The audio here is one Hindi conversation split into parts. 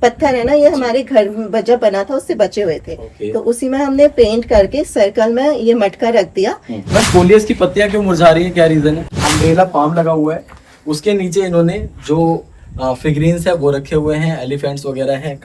पत्थर है ना, ये हमारे घर जब बना था उससे बचे हुए थे। Okay. तो उसी में हमने पेंट करके सर्कल में ये मटका रख दिया। बस कोलियस की पत्तियां क्यों मुरझा रही है, क्या रीजन है? अम्ब्रेला फार्म लगा हुआ है, उसके नीचे इन्होंने जो फिगरीन्स है वो रखे हुए हैं, एलिफेंट्स वगैरह हैं।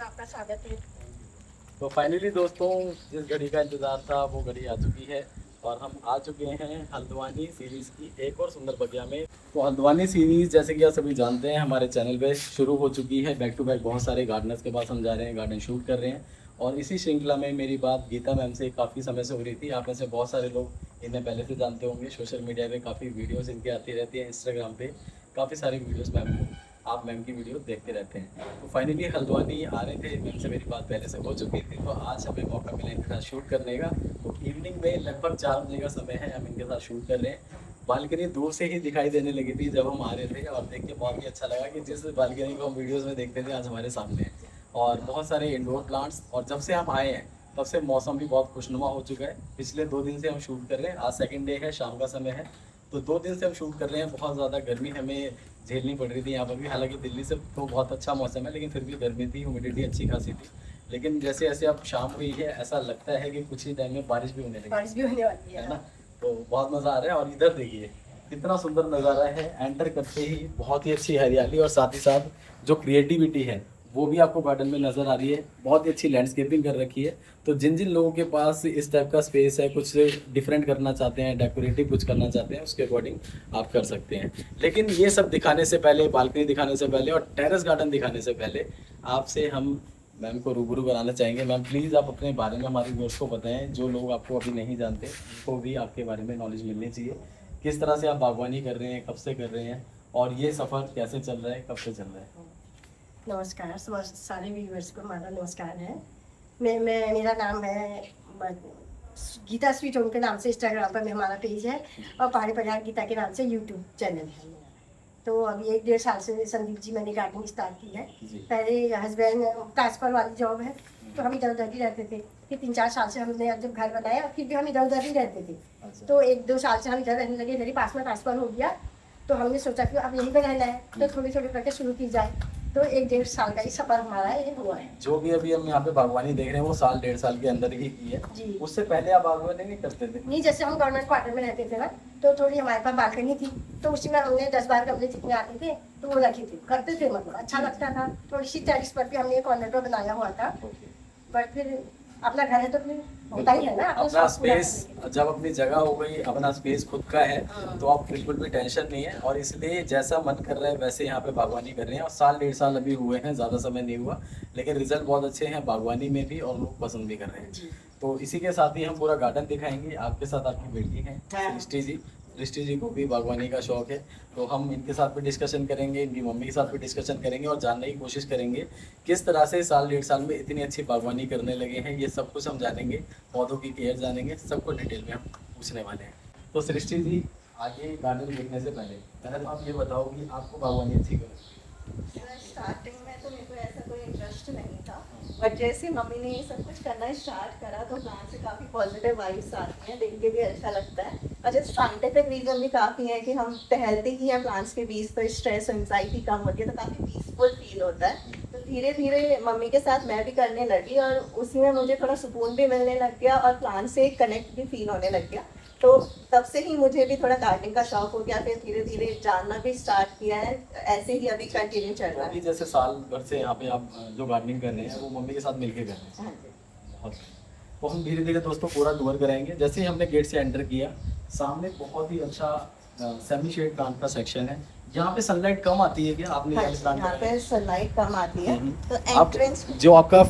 आपका स्वागत है। तो फाइनली दोस्तों, जिस घड़ी का इंतजार था वो घड़ी आ चुकी है और हम आ चुके हैं हल्द्वानी सीरीज की एक और सुंदर बगिया में। तो हल्द्वानी सीरीज जैसे कि आप सभी जानते हैं हमारे चैनल पे शुरू हो चुकी है। बैक टू बैक बहुत सारे गार्डनर्स के पास हम जा रहे हैं, गार्डन शूट कर रहे हैं। और इसी श्रृंखला में मेरी बात गीता मैम से काफ़ी समय से हो रही थी। आप में से बहुत सारे लोग इन्हें पहले से जानते होंगे, सोशल मीडिया पे काफ़ी वीडियोस इनकी आती रहती है, इंस्टाग्राम पे काफ़ी सारी वीडियोस मैम को आप मैम की वीडियो देखते रहते हैं। तो फाइनली हल्द्वानी आ रहे थे, मैम से मेरी बात पहले से हो चुकी थी, तो आज हमें मौका मिला इनके साथ शूट करने का। तो इवनिंग में लगभग 4 बजे का समय है, हम इनके साथ शूट कर रहे हैं। बालकनी दूर से ही दिखाई देने लगी थी जब हम आ रहे थे और देख के बहुत ही अच्छा लगा कि जिस बालकनी को हम वीडियोज़ में देखते थे आज हमारे सामने है। और बहुत सारे इंडोर प्लांट्स, और जब से हम आए हैं तब से मौसम भी बहुत खुशनुमा हो चुका है। पिछले 2 दिन से हम शूट कर रहे हैं, आज सेकंड डे है, शाम का समय है। तो 2 दिन से हम शूट कर रहे हैं। बहुत ज़्यादा गर्मी हमें झेलनी पड़ रही थी यहाँ पर भी, हालांकि दिल्ली से तो बहुत अच्छा मौसम है, लेकिन फिर भी गर्मी थी, ह्यूमिडिटी अच्छी खासी थी। लेकिन जैसे जैसे अब शाम हुई है ऐसा लगता है कि कुछ ही टाइम में बारिश भी होने लगी, बारिश भी होने वाली है ना। तो बहुत मज़ा आ रहा है। और इधर देखिए कितना सुंदर नज़ारा है, एंटर करते ही बहुत ही अच्छी हरियाली और साथ ही साथ जो क्रिएटिविटी है वो भी आपको गार्डन में नज़र आ रही है। बहुत ही अच्छी लैंडस्केपिंग कर रखी है। तो जिन जिन लोगों के पास इस टाइप का स्पेस है, कुछ डिफरेंट करना चाहते हैं, डेकोरेटिव कुछ करना चाहते हैं, उसके अकॉर्डिंग आप कर सकते हैं। लेकिन ये सब दिखाने से पहले, बालकनी दिखाने से पहले और टेरेस गार्डन दिखाने से पहले आपसे हम मैम को रूबरू कराना चाहेंगे। मैम प्लीज़ आप अपने बारे में हमारे व्यूअर्स को बताएं, जो लोग आपको अभी नहीं जानते उनको भी आपके बारे में नॉलेज मिलनी चाहिए। किस तरह से आप बागवानी कर रहे हैं, कब से कर रहे हैं, और ये सफ़र कैसे चल रहा है, कब से चल रहा है? नमस्कार, सारे व्यूअर्स को हमारा नमस्कार है। मेरा नाम है गीता स्वीट होम के नाम से इंस्टाग्राम पर हमारा पेज है, और पहाड़ी परिवार गीता के नाम से यूट्यूब चैनल है मेरा। तो अभी 1-1.5 साल से संदीप जी मैंने गार्डनिंग स्टार्ट की है। पहले हस्बैंड ट्रांसफर वाली जॉब है, तो हम इधर उधर ही रहते थे। फिर 3-4 साल से हमने जब घर बनाया फिर भी हम इधर उधर ही रहते थे। तो 1-2 साल से हम इधर रहने लगे, इधर ही पास में ट्रांसफर हो गया। तो हमने सोचा कि अब यहीं पर रहना है, तो थोड़ी थोड़ी करके शुरू की जाए। तो 1-1.5 साल का ही सफर हमारा ये हुआ है। जो भी अभी हम यहाँ पे बागवानी देख रहे हैं वो 1-1.5 साल के अंदर ही की है जी। उससे पहले आप बागवानी नहीं करते थे? नहीं, जैसे हम गवर्नमेंट क्वार्टर में रहते थे ना, तो थोड़ी हमारे पास बालकनी थी, तो उसी में हमने 10-12 गमले जितने आते थे तो वो रखे थे, करते थे, मतलब अच्छा लगता था। थोड़ी सी टेरेस पर भी हमने कॉर्नर पर बनाया हुआ था। बट फिर अपना घर है तो फिर होता ही है ना, अपना स्पेस, जब अपनी जगह हो गई, अपना स्पेस खुद का है, तो आप बिल्कुल भी टेंशन नहीं है। और इसलिए जैसा मन कर रहा है वैसे यहाँ पे बागवानी कर रहे हैं। और 1-1.5 साल अभी हुए हैं, ज़्यादा समय नहीं हुआ, लेकिन रिजल्ट बहुत अच्छे हैं बागवानी में भी और लोग पसंद भी कर रहे हैं। तो इसी के साथ ही हम पूरा गार्डन दिखाएंगे। आपके साथ आपकी बेटी है दृष्टि जी को भी बागवानी का शौक है, तो हम इनके साथ भी डिस्कशन करेंगे, इनकी मम्मी के साथ भी डिस्कशन करेंगे और जानने की कोशिश करेंगे किस तरह से 1-1.5 साल में इतनी अच्छी बागवानी करने लगे हैं। ये सब कुछ हम जानेंगे, पौधों की केयर जानेंगे, सबको डिटेल में हम पूछने वाले हैं। तो सृष्टि जी, आगे गार्डन देखने से पहले तो आप ये बताओ कि आपको बागवानी अच्छी क्यों? स्टार्टिंग में तो मेरे को ऐसा कोई इंटरेस्ट नहीं था, बट जैसे मम्मी ने ये सब कुछ करना स्टार्ट करा तो प्लांट से काफ़ी पॉजिटिव वाइब्स आती हैं, देख के भी अच्छा लगता है। और जैसे साइंटिफिक रीज़न भी काफ़ी है कि हम टहलते ही हैं प्लांट्स के बीच, तो स्ट्रेस और एंजाइटी कम होती है, तो काफ़ी पीसफुल फील होता है। तो धीरे धीरे मम्मी के साथ मैं भी करने लगी और उसी में मुझे थोड़ा सुकून भी मिलने लग गया और प्लांट से कनेक्ट भी फील होने लग गया। तो तब से ही मुझे भी थोड़ा गार्डनिंग का शौक हो गया, फिर धीरे धीरे जानना भी स्टार्ट किया है, ऐसे ही अभी कंटिन्यू चल रहा है। जैसे साल भर से यहाँ पे आप जो गार्डनिंग कर रहे हैं वो मम्मी के साथ मिलके कर रहे हैं। बहुत। तो हम धीरे धीरे दोस्तों पूरा टूर कराएंगे। जैसे ही हमने गेट से एंटर किया, सामने बहुत ही अच्छा सेमी शेड प्लांट का सेक्शन है। यहाँ पे सनलाइट कम आती है क्या? आपने यहाँ पे सनलाइट कम आती है, तो एंट्रेंस जो आपका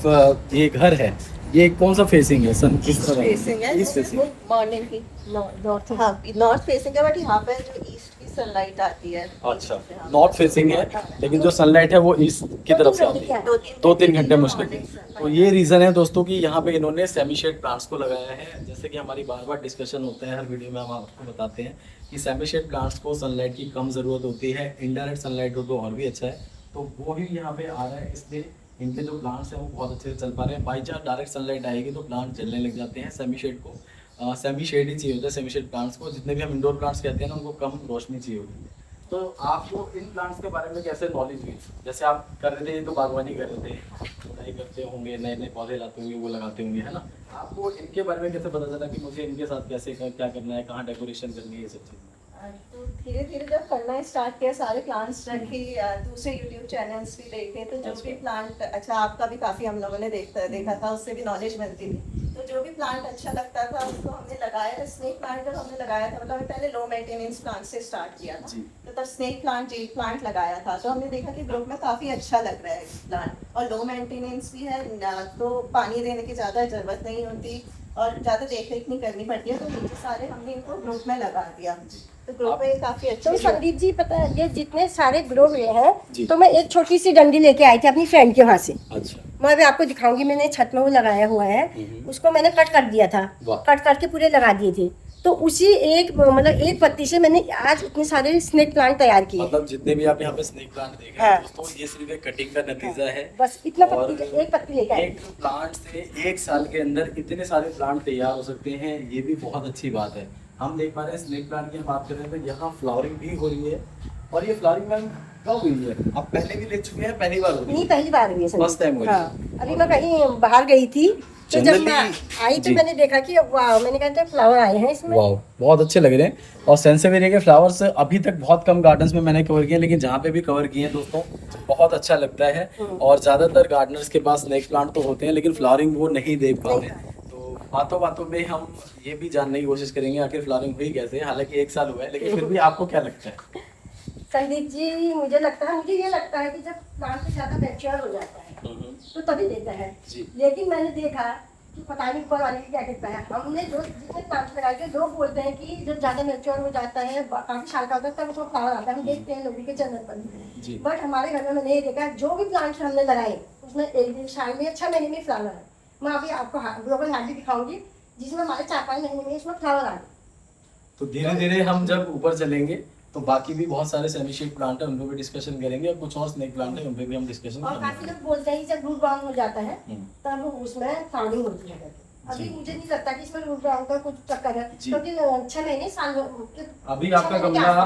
ये घर है, ये कौन सा फेसिंग है? सन किस तरह फेसिंग है? East facing. मॉर्निंग की नॉर्थ, हाँ नॉर्थ फेसिंग है, बट यहाँ पे जो ईस्ट की सनलाइट आती है। अच्छा, नॉर्थ फेसिंग है, लेकिन जो सनलाइट है वो ईस्ट की तरफ से आती है। 2-3 घंटे मुश्किल है। तो ये रीज़न है दोस्तों कि यहाँ पे इन्होंने सेमी शेड प्लांट्स को लगाया है। जैसे कि हमारी बार बार डिस्कशन होता है, हर वीडियो में हम आपको बताते हैं कि सेमी शेड प्लांट्स को सनलाइट की कम ज़रूरत होती है, इनडायरेक्ट सनलाइट हो तो और भी अच्छा है। तो वो ही यहाँ पे आ रहा है, इसलिए इनके जो प्लांट्स हैं वो बहुत अच्छे से चल पा रहे हैं। बाई चांस डायरेक्ट सनलाइट आएगी तो प्लांट जलने लग जाते हैं। सेमी शेड को सेमी शेड ही चाहिए होता है। सेमी शेड प्लांट्स को, जितने भी हम इंडोर प्लांट्स कहते हैं ना, उनको कम रोशनी चाहिए होती है। तो आपको इन प्लांट्स के बारे में कैसे नॉलेज हुई? जैसे आप कर रहे थे तो बागवानी कर रहे थे, पढ़ाई करते होंगे, नए नए पौधे लाते होंगे, वो लगाते होंगे, है ना? आपको इनके बारे में कैसे पता चला कि मुझे इनके साथ कैसे क्या करना है, कहाँ डेकोरेशन करनी है, ये सब चीज़? तो धीरे धीरे जब करना स्टार्ट किया, सारे प्लांट्स रखे, दूसरे यूट्यूब चैनल्स भी देखे, तो जो भी प्लांट अच्छा, आपका भी काफ़ी हम लोगों ने देखा था, उससे भी नॉलेज मिलती थी। तो जो भी प्लांट अच्छा लगता था उसको हमने लगाया। स्नेक प्लांट जब हमने लगाया था, मतलब पहले लो मेंटेनेंस प्लांट से स्टार्ट किया था, तो तब स्नेक प्लांट, जेल प्लांट लगाया था। तो हमने देखा कि ग्रुप में काफ़ी अच्छा लग रहा है प्लांट, और लो मेंटेनेंस भी है ना, तो पानी देने की ज़्यादा ज़रूरत नहीं होती और ज़्यादा देख रेख नहीं करनी पड़ती है। तो नीचे सारे हमने इनको ग्रुप में लगा दिया, तो ग्रुप में काफ़ी अच्छे। तो संदीप जी, पता है ये जितने सारे ग्रो हुए हैं, तो मैं एक छोटी सी डंडी लेके आई थी अपनी फ्रेंड के वहाँ से। अच्छा, मैं अभी आपको दिखाऊंगी, मैंने छत में वो लगाया हुआ है, उसको मैंने कट कर दिया था, कट करके पूरे लगा दिए थे। तो उसी एक पत्ती से मैंने आज इतने सारे स्नेक प्लांट तैयार किए। मतलब जितने भी आप यहाँ पे स्नेक प्लांट देख रहे हैं दोस्तों, ये सिर्फ एक कटिंग का नतीजा है। बस इतना और पत्ती, एक पत्ती लेके आए। एक प्लांट से 1 साल के अंदर इतने सारे प्लांट तैयार हो सकते हैं, ये भी बहुत अच्छी बात है। हम देख पा रहे हैं स्नेक प्लांट की हम बात कर रहे थे, यहाँ फ्लावरिंग भी हो रही है। और ये फ्लावरिंग मैम कब हुई है? आप पहले भी ले चुके हैं, पहली बार हो रही है? नहीं, पहली बार हुई है संदीप। फर्स्ट टाइम हुई है। हाँ, अभी मैं कहीं बाहर गई थी, तो जब मैं आई तो मैंने देखा कि वाह, मैंने कहा था फ्लावर आए हैं इसमें। वाह, बहुत अच्छे लग रहे हैं। और सेंसेवेरिया के फ्लावर्स अभी तक बहुत कम गार्डन्स में मैंने कवर किए हैं, लेकिन जहाँ पे भी कवर किए हैं दोस्तों, बहुत अच्छा लगता है। और ज़्यादातर गार्डनर्स के पास स्नेक प्लांट तो होते हैं, लेकिन फ्लावरिंग वो नहीं देख पा रहे। तो बातों बातों में हम ये भी जानने की कोशिश करेंगे आखिर फ्लावरिंग हुई कैसे। हालांकि 1 साल हुआ है, लेकिन फिर भी आपको क्या लगता है? संदीप जी, मुझे ये लगता है कि जब प्लांट ज़्यादा मैच्योर हो जाता है तो तभी देता है। लेकिन मैंने देखा कि पता नहीं ऊपर वाले की क्या कहता है। हमने जो जितने प्लांट लगाए थे, लोग बोलते हैं कि जब ज़्यादा मैच्योर हो जाता है, काफ़ी साल का होता है, तब उसको फ्लावर आता है। हम देखते हैं लोगों के चैनल पर, बट हमारे घर में मैंने ये देखा, जो भी प्लांट्स हमने लगाए उसमें 1 दिन, साल में 6 महीने में फ्लावर है। मैं अभी आपको ग्लोबल हार्ट भी दिखाऊंगी, जिसमें हमारे 4-5 महीने में इसमें फ्लावर आ गए। तो धीरे धीरे हम जब ऊपर चलेंगे तो बाकी भी बहुत सारे सेमी शेड प्लांट है, उन पर भी डिस्कशन करेंगे, और कुछ और स्नेक प्लांट है उन पर भी हम डिस्कशन और काफी लोग बोलते हैं कि जब रूट बाउंड हो जाता है तब उसमें फ्लावरिंग होती है। अभी मुझे नहीं लगता कि इसमें रूट बाउंड का कुछ चक्कर है, क्योंकि 6 महीने साल अभी आपका गमला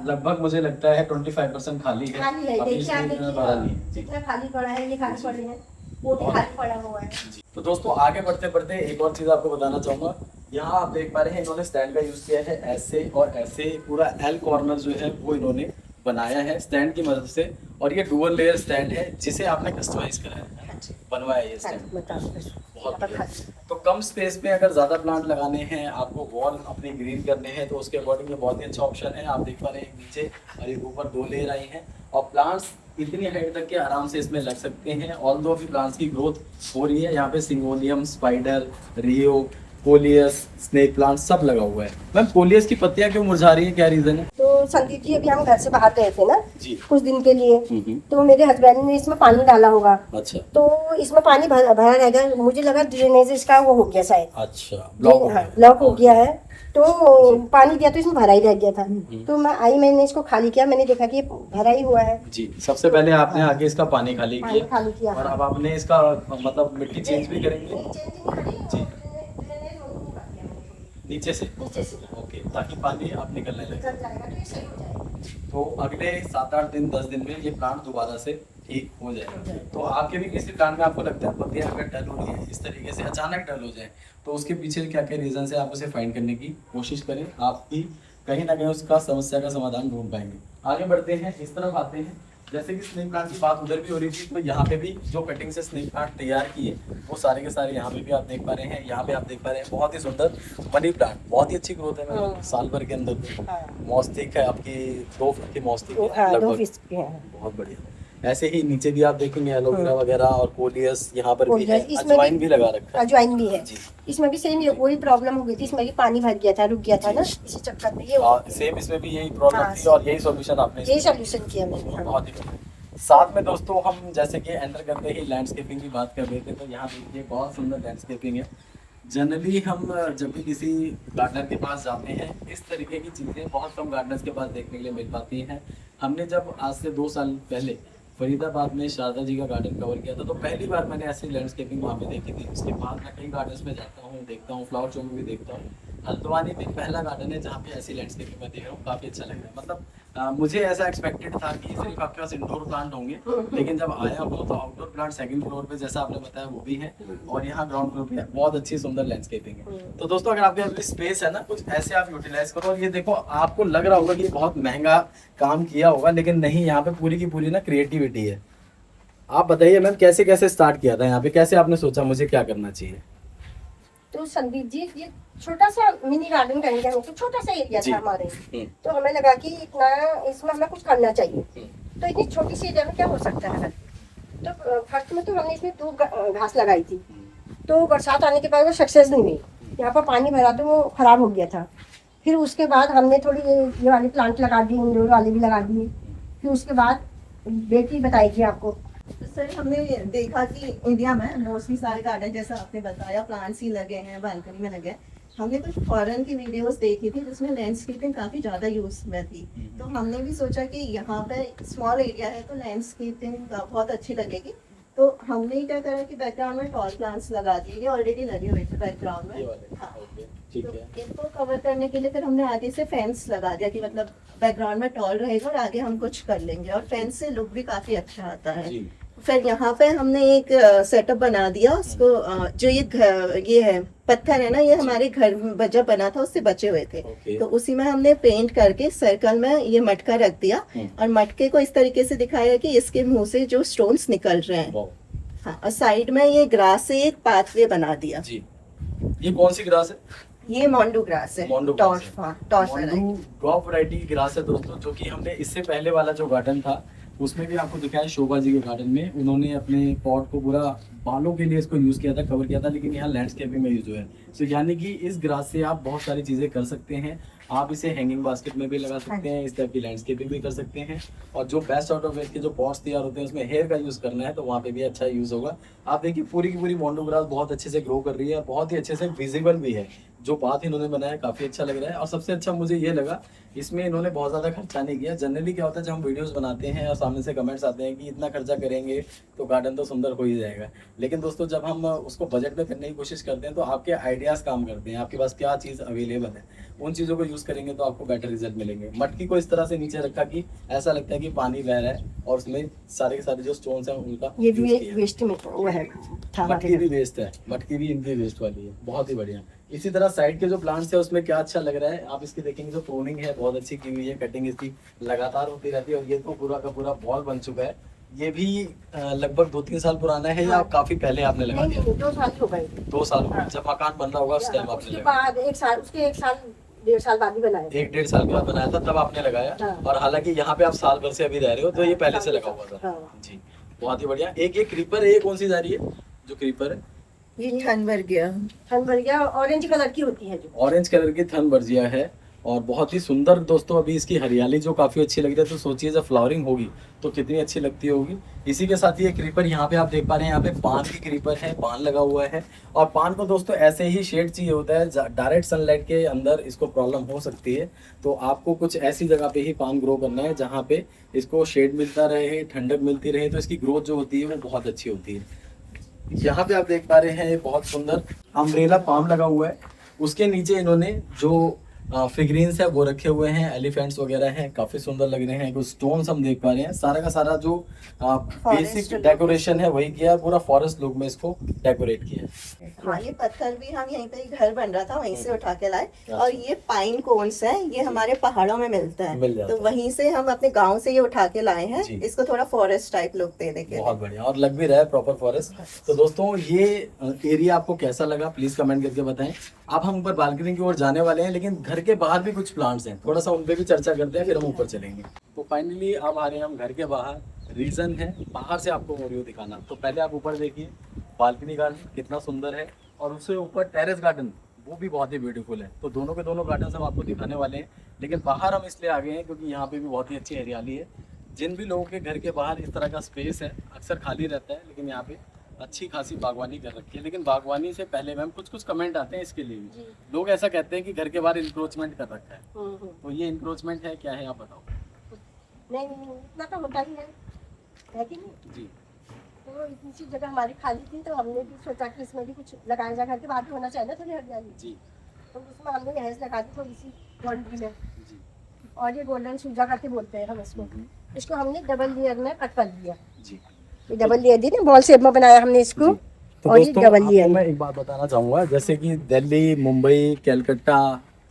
लगभग मुझे लगता है 25% खाली है। खाली है, देखिए आप देखिए जितना खाली पड़ा है, ये खाली पड़े हैं, वो भी खाली पड़ा हुआ है। तो दोस्तों आगे बढ़ते बढ़ते एक और चीज़ आपको बताना चाहूँगा। यहाँ आप देख पा रहे हैं इन्होंने स्टैंड का यूज़ किया है, ऐसे और ऐसे पूरा एल कॉर्नर जो है वो इन्होंने बनाया है स्टैंड की मदद से। और ये डुअल लेयर स्टैंड है जिसे आपने कस्टमाइज करा है, बनवाया ये स्टैंड, बहुत बढ़िया। तो कम स्पेस में अगर ज़्यादा प्लांट लगाने हैं, आपको वॉल अपनी ग्रीन करने हैं, तो उसके अकॉर्डिंग ये बहुत ही अच्छा ऑप्शन है। आप देख पा रहे हैं नीचे और एक ऊपर 2 लेयर आई हैं, और प्लांट्स इतनी हाइट तक के आराम से इसमें लग सकते हैं। ऑल्दो अभी प्लांट्स की ग्रोथ हो रही है। यहाँ पे सिंगोनियम, स्पाइडर, रियो, कोलियस, स्नेक प्लांट सब लगा हुआ है। मैम कोलियस की पत्तियां क्यों मुरझा रही हैं, क्या रीजन है? तो संदीप जी, अभी हम घर से बाहर गए थे ना जी, कुछ दिन के लिए, तो मेरे हस्बैंड ने इसमें पानी डाला होगा। अच्छा, तो इसमें पानी भरा रहेगा, मुझे लगा ड्रेनेज इसका वो हो गया शायद। अच्छा, ब्लॉक हो गया है, तो पानी दिया तो इसमें भरा ही रह गया था। तो मैं आई, मैंने इसको खाली किया, मैंने देखा कि भरा ही हुआ है। जी, सबसे पहले आपने आगे इसका पानी खाली किया, और अब आपने इसका मतलब मिट्टी चेंज भी करेंगे जी, नीचे से ओके, ताकि पानी आप निकलने लगे। तो अगले 7-8 दिन 10 दिन में ये प्लांट दोबारा से ठीक हो जाएगा। तो आपके भी किसी प्लांट में आपको लगता है पत्तियां अगर डल हो रही है, इस तरीके से अचानक डल हो जाए, तो उसके पीछे क्या क्या रीजन है आप उसे फाइंड करने की कोशिश करें। आप भी कहीं ना कहीं उसका समस्या का समाधान ढूंढ पाएंगे। आगे बढ़ते हैं, इस तरफ आते हैं। जैसे कि स्नेक प्लांट की बात उधर भी हो रही थी, तो यहाँ पे भी जो कटिंग से स्नेक प्लांट तैयार किए वो सारे के सारे यहाँ पे भी आप देख पा रहे हैं। यहाँ पे आप देख पा रहे हैं बहुत ही सुंदर मनी प्लांट, बहुत ही अच्छी ग्रोथ है मैम साल भर के अंदर। मौस्टिक है आपकी 2 फीट की मौस्टिक है लगभग, बहुत बढ़िया। ऐसे ही नीचे भी आप देखेंगे एलोवेरा वगैरह और कोलियस यहाँ पर भी है, कोलियस, इसमें अजवाइन भी- भी लगा रखा है। अजवाइन भी है। जी। इसमें भी सेम वही प्रॉब्लम हो गई थी, इसमें भी पानी भर गया था, रुक गया था ना, इसी चक्कर में ये हो गया। सेम इसमें भी यही प्रॉब्लम हाँ, थी और यही सॉल्यूशन आपने यही सोल्यूशन किया मैंने। हाँ। बहुत ही बढ़िया। साथ में दोस्तों हम जैसे कि एंटर करते ही लैंडस्केपिंग की बात कर रहे थे, तो यहाँ देखिए बहुत सुंदर लैंडस्केपिंग है। जनरली हम जब भी किसी गार्डनर के पास जाते हैं, इस तरीके की चीज़ें बहुत कम गार्डनर्स के पास देखने के लिए मिल पाती हैं। हमने जब आज से 2 साल पहले फरीदाबाद में शारदा जी का गार्डन कवर किया था, तो पहली बार मैंने ऐसी लैंडस्केपिंग वहाँ पे देखी थी। उसके बाद मैं कई गार्डन्स में जाता हूँ, देखता हूँ, फ्लावर शो में भी देखता हूँ। हल्द्वानी में पहला गार्डन है जहाँ पे ऐसी लैंडस्केपिंग मैं देख रहा हूँ, काफ़ी अच्छा लग रहा है। मतलब मुझे ऐसा एक्सपेक्टेड था कि सिर्फ आपके पास इंडोर प्लांट होंगे, लेकिन जब आया हूँ तो आउटडोर प्लांट सेकंड फ्लोर पे जैसा आपने बताया वो भी है, और यहाँ ग्राउंड फ्लोर पे बहुत अच्छी सुंदर लैंडस्केपिंग है। तो दोस्तों अगर आपके पास स्पेस है ना, कुछ ऐसे आप यूटिलाइज करो। और ये देखो, आपको लग रहा होगा कि बहुत महंगा काम किया होगा, लेकिन नहीं, यहाँ पे पूरी की पूरी ना क्रिएटिविटी है। आप बताइए मैम, कैसे कैसे स्टार्ट किया था यहाँ पे, कैसे आपने सोचा मुझे क्या करना चाहिए? तो संदीप जी, ये छोटा सा मिनी गार्डन करेंगे हम, तो छोटा सा एरिया जी। था हमारे, तो हमें लगा कि इतना इसमें हमें कुछ करना चाहिए। तो इतनी छोटी सी एरिया में क्या हो सकता है। तो फर्स्ट में तो हमने इसमें 2 घास लगाई थी, तो बरसात आने के बाद वो सक्सेस नहीं हुई। यहाँ पर पानी भरा तो वो खराब हो गया था। फिर उसके बाद हमने थोड़ी ये वाली प्लांट लगा दी, इंडोर वाले भी लगा दिए। फिर उसके बाद बेटी बताएगी आपको। तो सर हमने देखा कि इंडिया में मोस्टली सारे गार्डन जैसा आपने बताया प्लांट्स ही लगे हैं, बालकनी में लगे हैं। हमने कुछ फॉरेन की वीडियोस देखी थी जिसमें लैंडस्केपिंग काफ़ी ज़्यादा यूज में थी। तो हमने भी सोचा कि यहाँ पे स्मॉल एरिया है तो लैंडस्केपिंग बहुत अच्छी लगेगी। तो हमने क्या करा कि बैकग्राउंड में टॉल प्लांट्स लगा दिए, ये ऑलरेडी लगे हुए थे बैकग्राउंड ये में। वाले, हाँ। ओके, ठीक तो है। इनको कवर करने के लिए फिर हमने आगे से फेंस लगा दिया कि मतलब बैकग्राउंड में टॉल रहेगा और आगे हम कुछ कर लेंगे, और फेंस से लुक भी काफ़ी अच्छा आता है। जी। फिर यहाँ पे हमने एक सेटअप बना दिया उसको, जो ये है पत्थर है ना, ये हमारे घर में जब बना था उससे बचे हुए थे। ओके। तो उसी में हमने पेंट करके सर्कल में ये मटका रख दिया, और मटके को इस तरीके से दिखाया कि इसके मुंह से जो स्टोन्स निकल रहे हैं। वाह। हाँ, और साइड में ये ग्रास से एक पाथवे बना दिया। जी। ये कौन सी ग्रास है? ये मोंडू ग्रास है, मोंडू टॉर्च, ग्रास है। हाँ, टॉर्च मोंडू variety। ड्रॉप वैरायटी की ग्रास है दोस्तों, जो कि हमने इससे पहले वाला जो गार्डन था उसमें भी आपको दिखाया, शोभा जी के गार्डन में उन्होंने अपने पॉट को पूरा बालों के लिए इसको यूज़ किया था, कवर किया था, लेकिन यहाँ लैंडस्केपिंग में यूज़ हुआ है। तो यानी कि इस ग्रास से आप बहुत सारी चीज़ें कर सकते हैं। आप इसे हैंगिंग बास्केट में भी लगा सकते हैं, इस टाइप की लैंडस्केपिंग भी कर सकते हैं, और जो बेस्ट आउट ऑफ वेस्ट के जो पॉट्स तैयार होते हैं उसमें हेयर का यूज़ करना है तो वहाँ पे भी अच्छा यूज़ होगा। आप देखिए पूरी की पूरी मोंडू ग्रास बहुत अच्छे से ग्रो कर रही है और बहुत ही अच्छे से विजिबल भी है। जो पाथ इन्होंने बनाया काफ़ी अच्छा लग रहा है, और सबसे अच्छा मुझे ये लगा इसमें इन्होंने बहुत ज़्यादा खर्चा नहीं किया। जनरली क्या होता है, जब हम वीडियोस बनाते हैं और सामने से कमेंट्स आते हैं कि इतना खर्चा करेंगे तो गार्डन तो सुंदर हो ही जाएगा, लेकिन दोस्तों जब हम उसको बजट में करने की कोशिश करते हैं तो आपके आइडियाज़ काम करते हैं। आपके पास क्या चीज़ अवेलेबल है, उन चीज़ों को यूज़ करेंगे तो आपको बेटर रिजल्ट मिलेंगे। मटकी को इस तरह से नीचे रखा कि ऐसा लगता है कि पानी बह रहा है, और उसमें सारे के सारे जो स्टोन्स हैं उनका ये use भी किया है। वेस्ट में वो है था हमारे मटकी घर। भी वेस्ट है, मटकी भी इनकी वेस्ट वाली है, बहुत ही बढ़िया। इसी तरह साइड के जो प्लांट्स है उसमें क्या अच्छा लग रहा है, आप इसकी देखेंगे जो प्रूनिंग है बहुत अच्छी की हुई है, कटिंग इसकी लगातार होती रहती है, और ये तो पूरा का पूरा बॉल बन चुका है। ये भी लगभग 2-3 साल पुराना है, या हाँ। काफी पहले आपने लगा नहीं दिया? नहीं, 2 साल हो गए। 2 साल हो गए। हाँ। जब मकान बन रहा होगा उस टाइम आपने उसके लगाया? बाद 1 साल, उसके 1 साल 1.5 साल बाद ही बनाया। 1-1.5 साल के बाद बनाया था, तब आपने लगाया। हाँ। और हालांकि यहाँ पे आप साल भर से अभी रह रहे हो, तो ये पहले से लगा हुआ था। हाँ। जी, बहुत ही बढ़िया। एक ये क्रीपर है, ये कौन सी जा रही है जो क्रीपर है? ये ठन भर गया। ठंड भर गया, ऑरेंज कलर की होती है जो। ऑरेंज कलर की थन बर्जिया है, और बहुत ही सुंदर दोस्तों। अभी इसकी हरियाली जो काफ़ी अच्छी लग रही है, तो सोचिए जब फ्लावरिंग होगी तो कितनी अच्छी लगती होगी। इसी के साथ ये क्रीपर यहाँ पे आप देख पा रहे हैं, यहाँ पे पान की क्रीपर है, पान लगा हुआ है। और पान को दोस्तों ऐसे ही शेड चाहिए होता है, डायरेक्ट सनलाइट के अंदर इसको प्रॉब्लम हो सकती है, तो आपको कुछ ऐसी जगह पे ही पान ग्रो करना है जहाँ पे इसको शेड मिलता रहे, ठंडक मिलती रहे, तो इसकी ग्रोथ जो होती है वो बहुत अच्छी होती है। यहाँ पे आप देख पा रहे हैं, ये बहुत सुंदर अम्ब्रेला पाम लगा हुआ है। उसके नीचे इन्होंने जो फिगरीन्स है वो रखे हुए हैं, एलिफेंट्स वगैरह हैं, काफी सुंदर लग रहे हैं। कुछ स्टोन्स हम देख पा रहे हैं, सारा का सारा जो बेसिक look। डेकोरेशन है वही किया है, पूरा फॉरेस्ट लुक में इसको डेकोरेट किया है। हाँ, ये पत्थर भी हम यहीं पे ही घर बन रहा था वहीं से उठा के लाए, अच्छा। और ये पाइन कोन्स है, ये हमारे पहाड़ों में मिलता मिल है, जाता तो वहीं से हम अपने गांव से ये उठा के लाए हैं। जी। इसको थोड़ा फॉरेस्ट टाइप लुक देने के लिए। बहुत बढ़िया, और लग भी रहा है प्रॉपर फॉरेस्ट। तो दोस्तों ये एरिया आपको कैसा लगा प्लीज कमेंट करके बताएं। अब हम ऊपर बालकनी की ओर जाने वाले हैं, लेकिन घर के बाहर भी कुछ प्लांट्स हैं, थोड़ा सा उन पे भी चर्चा करते हैं, फिर हम ऊपर चलेंगे। तो फाइनली अब आ रहे हैं हम घर के बाहर, रीज़न है बाहर से आपको व्यू दिखाना। तो पहले आप ऊपर देखिए, बालकनी गार्डन कितना सुंदर है, और उससे ऊपर टेरेस गार्डन वो भी बहुत ही ब्यूटीफुल है। तो दोनों के दोनों गार्डन हम आपको दिखाने वाले हैं। लेकिन बाहर हम इसलिए आ गए हैं क्योंकि यहाँ पे भी बहुत ही अच्छी हरियाली है। जिन भी लोगों के घर के बाहर इस तरह का स्पेस है अक्सर खाली रहता है, लेकिन यहाँ पे अच्छी खासी बागवानी कर रखी है। लेकिन बागवानी से पहले मैम कुछ कमेंट आते हैं इसके लिए भी। लोग ऐसा कहते हैं कि घर के बाहर इंक्रोचमेंट कर रखा है, तो ये इंक्रोचमेंट है क्या है आप बताओ। नहीं इतना तो होता ही है कि नहीं जी तो इतनी सी जगह हमारी खाली थी तो हमने भी सोचा कि इसमें भी कुछ लगाया जाए, घर के बाहर भी होना चाहिए ना थोड़ी हरियाली। जी तो उसमें हमने भैंस लगा दी थोड़ी सी बाउंड्री में। जी और ये गोल्डन सूजा करके बोलते हैं हम इसको हमने डबल लेयर में कट कर दिया। जी ये डबल लेयर दी ना, बॉल शेप में बनाया हमने इसको। तो और ये दोस्तों डबल आपको लेयर मैं एक बात बताना चाहूँगा, जैसे कि दिल्ली, मुंबई, कलकत्ता,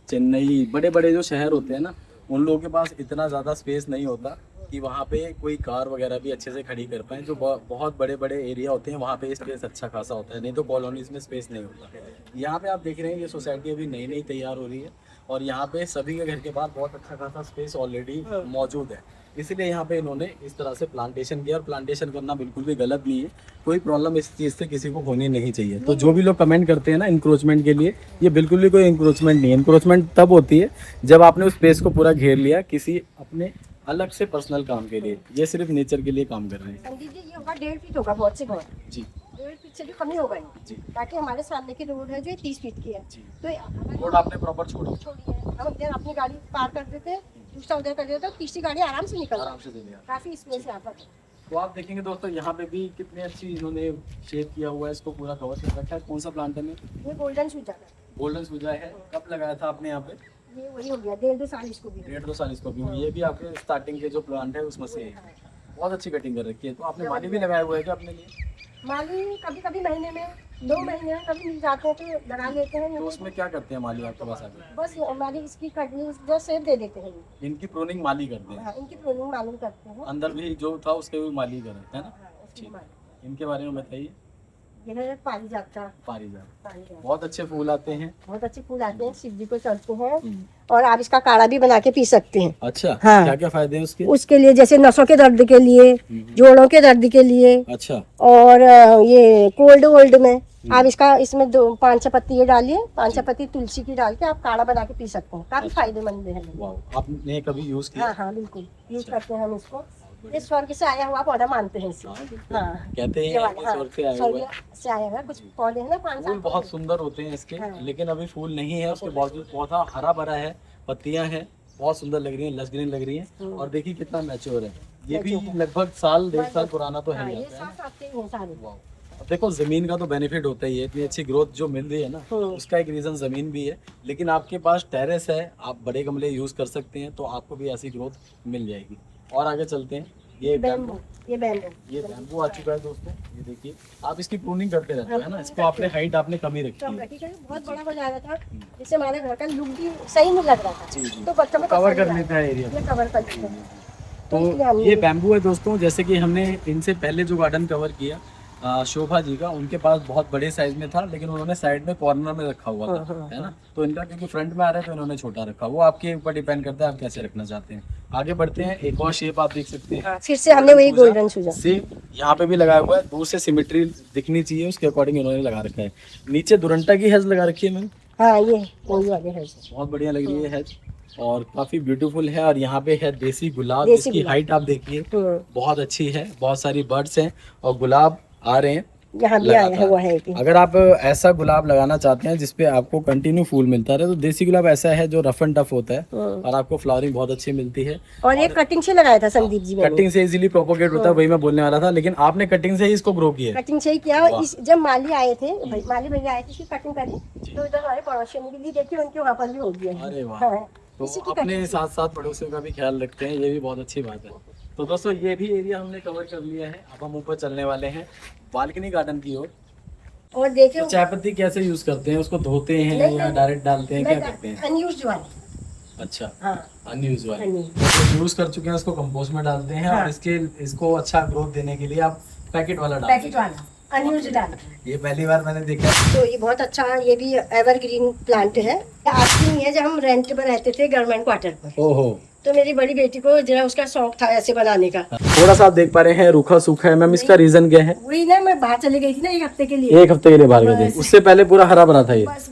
चेन्नई, बड़े बड़े जो शहर होते हैं ना, उन लोगों के पास इतना ज़्यादा स्पेस नहीं होता कि वहाँ पे कोई कार वगैरह भी अच्छे से खड़ी कर पाएँ। जो बहुत बड़े बड़े एरिया होते हैं वहाँ पे स्पेस अच्छा खासा होता है, नहीं तो कॉलोनीज़ में स्पेस नहीं होता। यहाँ पे आप देख रहे हैं ये सोसाइटी अभी नई नई तैयार हो रही है, और यहाँ पे सभी के घर के पास बहुत अच्छा खासा स्पेस ऑलरेडी मौजूद है। इसीलिए यहाँ पे इन्होंने इस तरह से प्लांटेशन किया, और प्लांटेशन करना बिल्कुल भी गलत नहीं है। कोई प्रॉब्लम इस चीज़ से किसी को होनी नहीं चाहिए। तो जो भी लोग कमेंट करते हैं ना इंक्रोचमेंट के लिए, ये बिल्कुल भी कोई इंक्रोचमेंट नहीं है। इंक्रोचमेंट तब होती है जब आपने उस स्पेस को पूरा घेर लिया किसी अपने अलग से पर्सनल काम के लिए। ये सिर्फ नेचर के लिए काम कर रहे हैं। संदीप जी ये होगा 1.5 फीट होगा बहुत से बहुत, जी 1.5 फीट से भी कम ही होगा ये। जी ताकि हमारे सामने की रोड है जो 30 फीट की है, जी तो रोड आपने प्रॉपर छोड़ी, छोड़िए हम इधर अपनी गाड़ी पार कर देते, दूसरा उधर कर देते तो तीसरी गाड़ी आराम से निकल आराम से दे दिया। काफी स्पेस यहाँ पर। तो आप देखेंगे दोस्तों यहाँ पे भी कितनी अच्छी इन्होंने शेप किया हुआ है, इसको पूरा कवर कर रखा है। कौन सा प्लांट है? ये गोल्डन सूजा है, गोल्डन सूजा है। कब लगाया था आपने यहाँ पे? ये वही हो गया 1.5-2 साल इसको भी। 1.5-2 साल इसको भी हुई। ये भी आपके स्टार्टिंग के जो प्लांट है उसमें से है। बहुत अच्छी कटिंग कर रखी है। तो आपने माली भी लगाया हुआ है क्या अपने लिए? माली कभी कभी महीने में 2 महीने में कभी मिल जाते हैं तो लगा लेते हैं। तो उसमें क्या करते हैं माली आपके पास आके? बस हमारी इसकी कटनी जो शेप दे देते हैं। इनकी प्रूनिंग माली करते हैं। हाँ, इनकी प्रूनिंग मालूम करते हैं। अंदर भी जो था उसके भी माली कर रहे हैं ना। हाँ, उसकी ठीक। माली। इनके बारे में बताइए। ये है पारिजात का। पारिजात बहुत अच्छे फूल आते हैं। बहुत अच्छे फूल आते हैं, शिव जी को चढ़ते हैं। और आप इसका काढ़ा भी बना के पी सकते हैं। अच्छा हाँ। क्या क्या फायदे हैं उसके? उसके लिए जैसे नसों के दर्द के लिए, जोड़ों के दर्द के लिए, अच्छा और ये कोल्ड वोल्ड में आप इसका इसमें 5-6 पत्ती ये डालिए, 5-6 पत्ती तुलसी की डाल के आप काढ़ा बना के पी सकते हैं। काफी फायदेमंद है। वाह, आपने कभी यूज किया? हाँ हाँ बिल्कुल यूज करते हैं हम इसको। ये स्वर्ग से आया हुआ पौधा मानते हैं इसे। हाँ कहते हैं ये वाला, कि हाँ, स्वर्ग से आया हुआ है। स्वर्ग से आया हुआ कुछ पौधे हैं ना 5 फूल बहुत सुंदर होते हैं इसके, हाँ। लेकिन अभी फूल नहीं है। उसके बावजूद पौधा हरा भरा है, पत्तियां हैं, बहुत सुंदर लग रही हैं, लस ग्रीन लग रही हैं। और देखिए कितना मैच्योर है। ये भी लगभग साल 1.5 साल पुराना तो है हाँ, ही ये आता है ना। साथ आते हैं सारे। वाह। अब देखो जमीन का तो बेनिफिट होता ही है, इतनी अच्छी ग्रोथ जो मिल रही है ना, उसका एक रीजन जमीन भी है। लेकिन आपके पास टेरेस है, आप बड़े गमले यूज कर सकते हैं, तो आपको भी ऐसी ग्रोथ मिल जाएगी। और आगे चलते हैं। ये बैम्बू, ये बैम्बू आ चुका है दोस्तों। ये देखिए आप इसकी प्रूनिंग करते रहते हो है ना। इसको आपने हाइट आपने कम ही रखी है। बहुत बड़ा हो जा रहा था, जिससे हमारे घर का लुक भी सही नहीं लग रहा था। जी, जी। तो बच्चों में कवर पसंद कर आया। लेता है एरिया। ये कवर कर लेते हैं। तो ये बैम्बू है दोस्तों। जैसे कि हमने इनसे पहले जो गार्डन कवर किया शोभा जी का, उनके पास बहुत बड़े साइज में था, लेकिन उन्होंने साइड में कॉर्नर में रखा हुआ था, है ना। तो इनका क्योंकि फ्रंट में आ रहा है तो इन्होंने छोटा रखा। वो आपके ऊपर डिपेंड करता है आप कैसे रखना चाहते हैं। आगे बढ़ते हैं। एक और शेप आप देख सकते हैं। फिर से हमने वही गोल्डन सूजा सेम यहाँ पे भी लगाया हुआ है। दूर से सिमेट्री दिखनी चाहिए, उसके अकॉर्डिंग इन्होंने लगा रखा है। नीचे दुरंटा की हेज लगा रखी है मैंने। हाँ ये वही वाले है। बहुत बढ़िया लग रही है हेज, और काफी ब्यूटीफुल है। और यहाँ पे है देसी गुलाब, देसी जिसकी गुलाब। हाइट आप देखिए बहुत अच्छी है। बहुत सारी बर्ड्स हैं और गुलाब आ रहे हैं यहाँ भी आया हुआ है। अगर आप ऐसा गुलाब लगाना चाहते हैं जिसपे आपको कंटिन्यू फूल मिलता रहे, तो देसी गुलाब ऐसा है जो रफ एंड टफ होता है, और आपको फ्लावरिंग बहुत अच्छी मिलती है। और ये कटिंग से लगाया था संदीप जी मैंने। कटिंग से इजीली प्रोपोगेट होता है, वही मैं बोलने वाला था। लेकिन आपने कटिंग से ही इसको ग्रो किया है। कटिंग से ही किया। और जब माली आए थे, माली भैया आए थे, इसकी कटिंग करी तो इधर हमारे पड़ोसियों ने भी देखी, उनके वहाँ पर भी हो गया। अरे वाह। तो अपने साथ साथ पड़ोसियों का भी ख्याल रखते हैं, ये भी बहुत अच्छी बात है। तो दोस्तों ये भी एरिया हमने कवर कर लिया है। अब हम ऊपर चलने वाले हैं बालकनी गार्डन की ओर। और देखिए तो चाय पत्ती कैसे यूज करते हैं? उसको धोते हैं या डायरेक्ट डालते हैं, क्या करते हैं? अनयूज्ड वाली। अच्छा हाँ अनयूज वाली। unused। यूज कर चुके हैं उसको कंपोस्ट में डालते हैं, हाँ। और इसको अच्छा ग्रोथ देने के लिए आप पैकेट वाला डालते पैकेट वाला अनयूज्ड डाल। हैं। ये पहली बार मैंने देखा। तो ये बहुत अच्छा है। ये भी एवरग्रीन प्लांट है। आज की नहीं है, जब हम रेंट पर रहते थे गवर्नमेंट क्वार्टर पर, ओहो तो मेरी बड़ी बेटी को जरा उसका शौक था ऐसे बनाने का। थोड़ा सा आप देख पा रहे हैं रूखा सूखा है मैम, इसका रीजन क्या है? वही ना, मैं बाहर चली गई थी ना 1 हफ्ते के लिए। 1 हफ्ते के लिए बाहर गए थे, बस। उससे पहले पूरा हरा भरा था ये। बस